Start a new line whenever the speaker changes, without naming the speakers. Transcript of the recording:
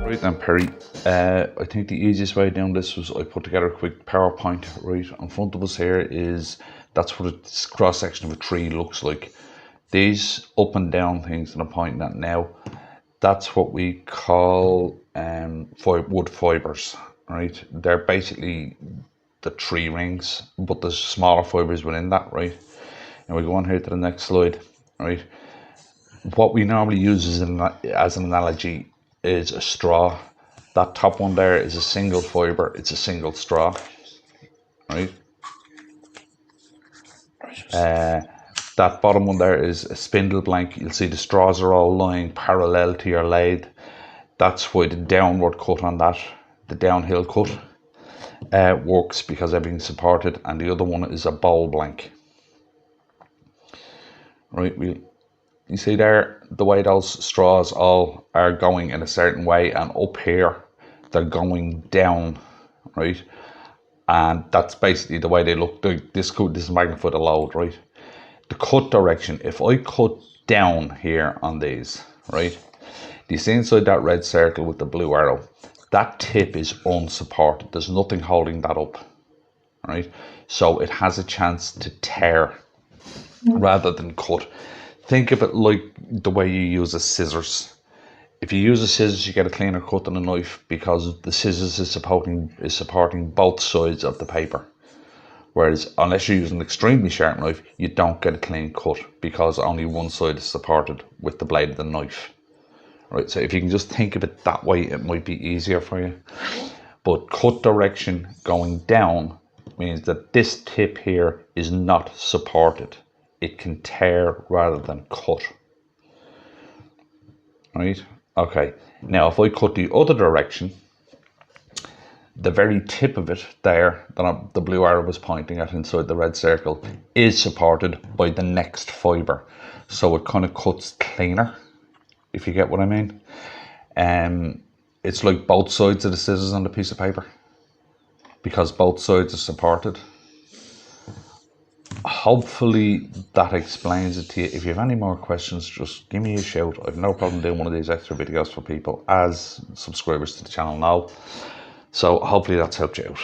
Right then, Perry, I think the easiest way down this was I put together a quick PowerPoint. Right in front of us here that's what a cross section of a tree looks like. These up and down things that I'm pointing at now, that's what we call wood fibers. Right, they're basically the tree rings, but there's smaller fibers within that. Right, and we go on here to the next slide. Right, what we normally use as an analogy is a straw. That top one there is a single fiber, it's a single straw, right? That bottom one there is a spindle blank. You'll see the straws are all lying parallel to your lathe. That's why the downward cut on that, the downhill cut, works, because everything's supported. And the other one is a bowl blank. Right, you see there, the way those straws all are going in a certain way, and up here, they're going down, right? And that's basically the way they look. This is magnified a load, right? The cut direction, if I cut down here on these, right? Do you see inside that red circle with the blue arrow? That tip is unsupported. There's nothing holding that up, right? So it has a chance to tear rather than cut. Think of it like the way you use a scissors. If you use a scissors, you get a cleaner cut than a knife, because the scissors is supporting both sides of the paper. Whereas unless you're using an extremely sharp knife, you don't get a clean cut, because only one side is supported with the blade of the knife. Right, so if you can just think of it that way, it might be easier for you. But cut direction going down means that this tip here is not supported. It can tear rather than cut. Right? Okay. Now, if I cut the other direction, the very tip of it there, that the blue arrow was pointing at inside the red circle, is supported by the next fibre. So it kind of cuts cleaner, if you get what I mean. It's like both sides of the scissors on the piece of paper, because both sides are supported. Hopefully that explains it to you. If you have any more questions, just give me a shout. I've no problem doing one of these extra videos for people, as subscribers to the channel now. So hopefully that's helped you out.